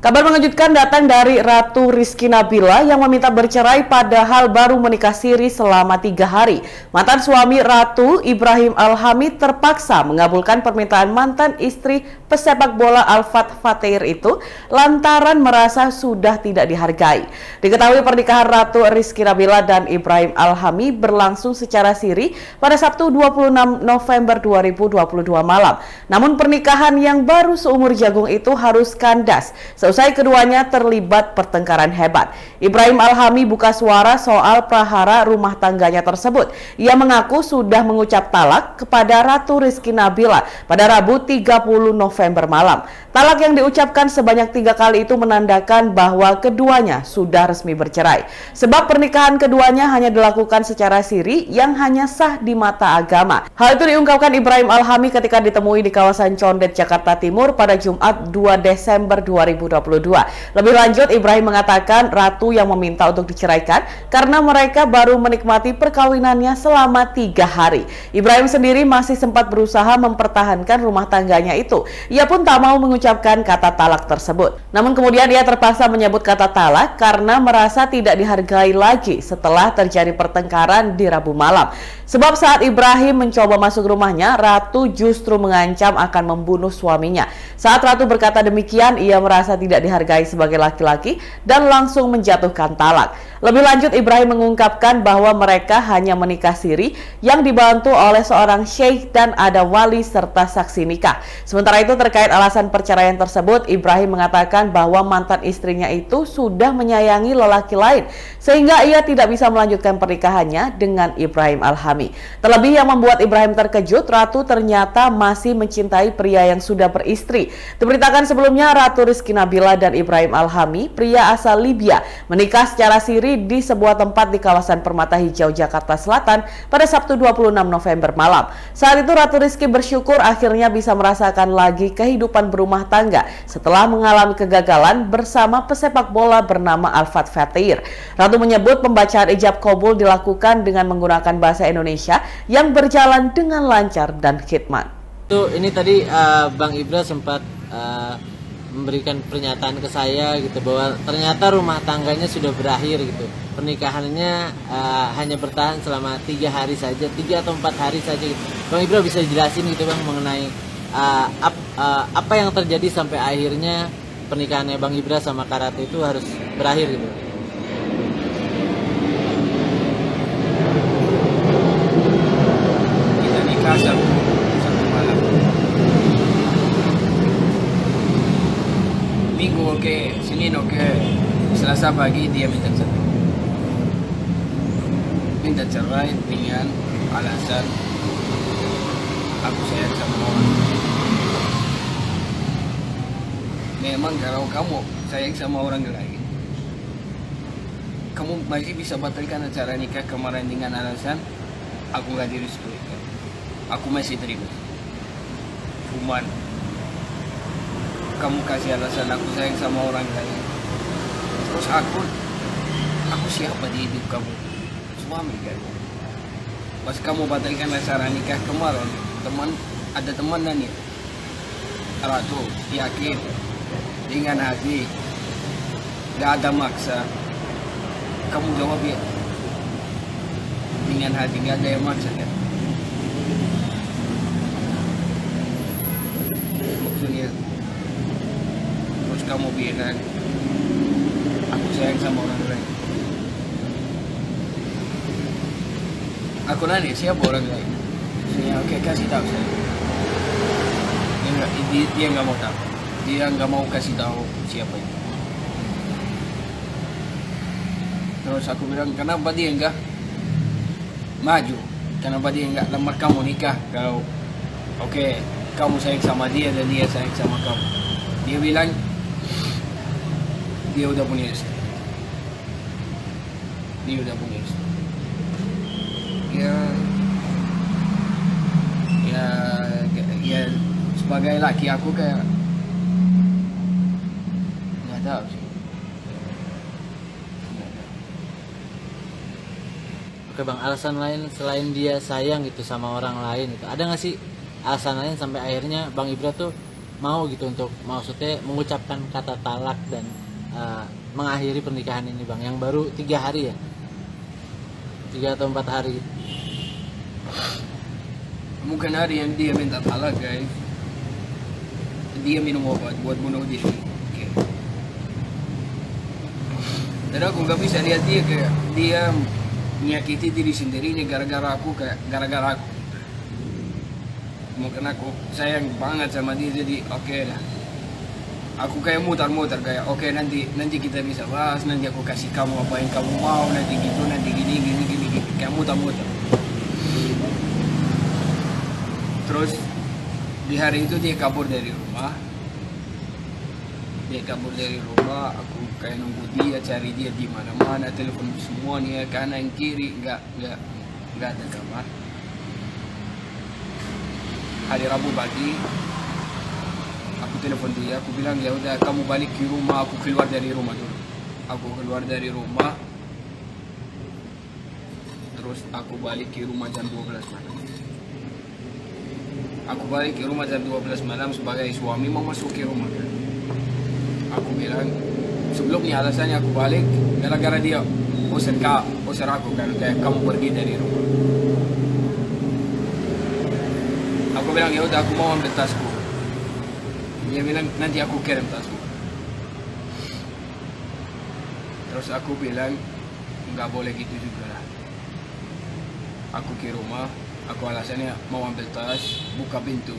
Kabar mengejutkan datang dari Ratu Rizky Nabila yang meminta bercerai padahal baru menikah siri selama 3 hari. Mantan suami Ratu, Ibrahim Al-Hamid, terpaksa mengabulkan permintaan mantan istri pesepak bola Al-Fatih Fatehir itu lantaran merasa sudah tidak dihargai. Diketahui pernikahan Ratu Rizky Nabila dan Ibrahim Al-Hamid berlangsung secara siri pada Sabtu 26 November 2022 malam. Namun pernikahan yang baru seumur jagung itu harus kandas usai keduanya terlibat pertengkaran hebat. Ibrahim Al-Hamid buka suara soal prahara rumah tangganya tersebut. Ia mengaku sudah mengucap talak kepada Ratu Rizky Nabila pada Rabu 30 November malam. Talak yang diucapkan sebanyak 3 kali itu menandakan bahwa keduanya sudah resmi bercerai. Sebab pernikahan keduanya hanya dilakukan secara siri yang hanya sah di mata agama. Hal itu diungkapkan Ibrahim Al-Hamid ketika ditemui di kawasan Condet, Jakarta Timur pada Jumat 2 Desember 2022. Lebih lanjut, Ibrahim mengatakan Ratu yang meminta untuk diceraikan karena mereka baru menikmati perkawinannya selama 3 hari. Ibrahim sendiri masih sempat berusaha mempertahankan rumah tangganya itu. Ia pun tak mau mengucapkan kata talak tersebut. Namun kemudian ia terpaksa menyebut kata talak karena merasa tidak dihargai lagi setelah terjadi pertengkaran di Rabu malam. Sebab saat Ibrahim mencoba masuk rumahnya, Ratu justru mengancam akan membunuh suaminya. Saat Ratu berkata demikian, ia merasa tidak dihargai sebagai laki-laki dan langsung menjatuhkan talak. Lebih lanjut, Ibrahim mengungkapkan bahwa mereka hanya menikah siri yang dibantu oleh seorang syekh dan ada wali serta saksi nikah. Sementara itu terkait alasan perceraian tersebut, Ibrahim mengatakan bahwa mantan istrinya itu sudah menyayangi lelaki lain sehingga ia tidak bisa melanjutkan pernikahannya dengan Ibrahim Al-Hamid. Terlebih yang membuat Ibrahim terkejut, Ratu ternyata masih mencintai pria yang sudah beristri. Diberitakan sebelumnya Ratu Rizky Nabila dan Ibrahim Al-Hamid, pria asal Libya, menikah secara siri di sebuah tempat di kawasan Permata Hijau, Jakarta Selatan pada Sabtu 26 November malam. Saat itu Ratu Rizky bersyukur akhirnya bisa merasakan lagi kehidupan berumah tangga setelah mengalami kegagalan bersama pesepak bola bernama Al-Fatih Fatehir. Ratu menyebut pembacaan ijab kabul dilakukan dengan menggunakan bahasa Indonesia yang berjalan dengan lancar dan khidmat. Ini tadi Bang Ibra sempat memberikan pernyataan ke saya gitu bahwa ternyata rumah tangganya sudah berakhir gitu. Pernikahannya hanya bertahan selama 3 hari saja, 3 atau 4 hari saja gitu. Bang Ibra bisa jelasin gitu Bang mengenai apa yang terjadi sampai akhirnya pernikahannya Bang Ibra sama Kak Ratu itu harus berakhir gitu. Kita nikah satu malam. Minggu oke, Senin oke, Selasa pagi dia minta cerai. Minta cerai dengan alasan aku sayang sama orang. Memang kalau kamu sayang sama orang lain, kamu masih bisa batalkan acara nikah kemarin dengan alasan aku gak direstui. Aku masih terima. Cuman kamu kasih alasan aku sayang sama orang lain. Terus aku siapa di hidup kamu? Suami kan? Pas kamu batalkan acara nikah kemarin, ada teman nanya, Ratu yakin dengan hati, gak ada maksa. Kamu jawab ya, dengan hati gak ada yang maksa kan? Maksudnya terus kamu bilang aku sayang sama orang lain. Aku nanya siapa orang lain? Saya oke, kasih tahu saya. Dia nggak mau tahu. Dia nggak mau kasih tahu siapa itu. Terus aku bilang kenapa dia nggak maju? Kenapa dia nggak lamar kamu nikah? Kalau oke, kamu sayang sama dia dan dia sayang sama kamu. Dia bilang dia udah punya istri. Dia udah punya istri. Ya sebagai laki aku kayak nggak tahu sih. Oke Bang, alasan lain selain dia sayang gitu sama orang lain itu ada nggak sih alasan lain sampai akhirnya Bang Ibra tuh mau gitu untuk maksudnya mengucapkan kata talak dan mengakhiri pernikahan ini bang, yang baru 3 hari ya, 3 atau 4 hari. Mungkin hari yang dia minta talak guys, dia minum obat buat bunuh diri. Okay. Dan aku nggak bisa lihat dia kayak dia menyakiti diri sendirinya gara-gara aku, kayak gara-gara aku. Mungkin aku sayang banget sama dia, jadi oke lah. Aku kayak mutar-mutar kayak oke, nanti kita bisa bahas, nanti aku kasih kamu apa yang kamu mau, nanti gitu, nanti gini kayak mutar-mutar. Terus di hari itu dia kabur dari rumah. Aku kayak nunggu dia, cari dia di mana-mana, telepon semua nih, kanan kiri, nggak ada kabar. Hari Rabu pagi aku telepon dia, aku bilang ya udah kamu balik ke rumah, aku keluar dari rumah dulu. Aku keluar dari rumah, terus aku balik ke rumah jam 12 malam. Aku balik ke rumah jam 12 malam sebagai suami mau masuk ke rumah. Aku bilang sebelumnya alasannya aku balik gara-gara dia usir aku kan, kayak kamu pergi dari rumah. Aku bilang ya udah aku mau ambil tasku. Dia bilang nanti aku kirim tasku. Terus aku bilang nggak boleh gitu juga lah. Aku ke rumah, aku alasannya mau ambil tas, buka pintu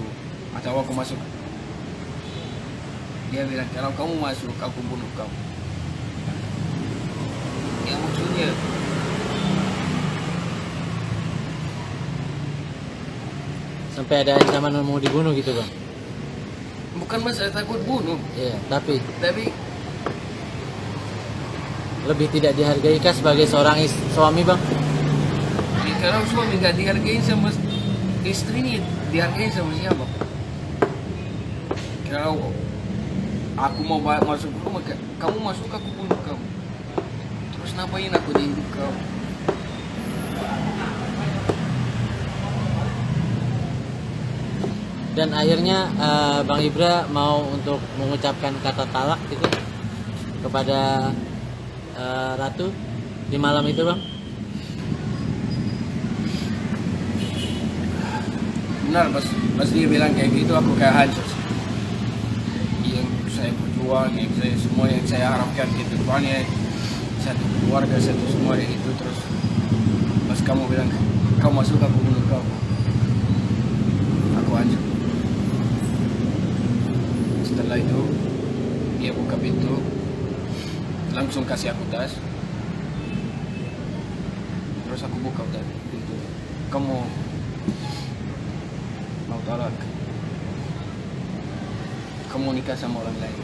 atau aku masuk. Dia bilang kalau kamu masuk aku bunuh kamu. Ya maksudnya Sampai ada ancaman mau dibunuh gitu bang? bukan masalah takut bunuh, Iya, tapi tapi lebih tidak dihargai kah sebagai seorang suami bang? kalau suami nggak dihargai sama istrinya, dihargai sama siapa? Kalau aku mau masuk rumah, kamu masuk aku bunuh kamu. Terus ngapain aku di hidup kamu? Dan akhirnya Bang Ibra mau untuk mengucapkan kata talak gitu kepada Ratu di malam itu bang? Benar, pas dia bilang kayak gitu aku kayak hancur. Yang saya berjuang, yang saya semua yang saya harapkan gitu, depannya satu keluarga, satu semua itu. Terus pas kamu bilang kau masuk aku bunuh kamu, aku hancur. Setelah itu dia buka pintu, langsung kasih aku tas. Terus aku buka pintu, kamu mau talak, kamu nikah sama orang lain.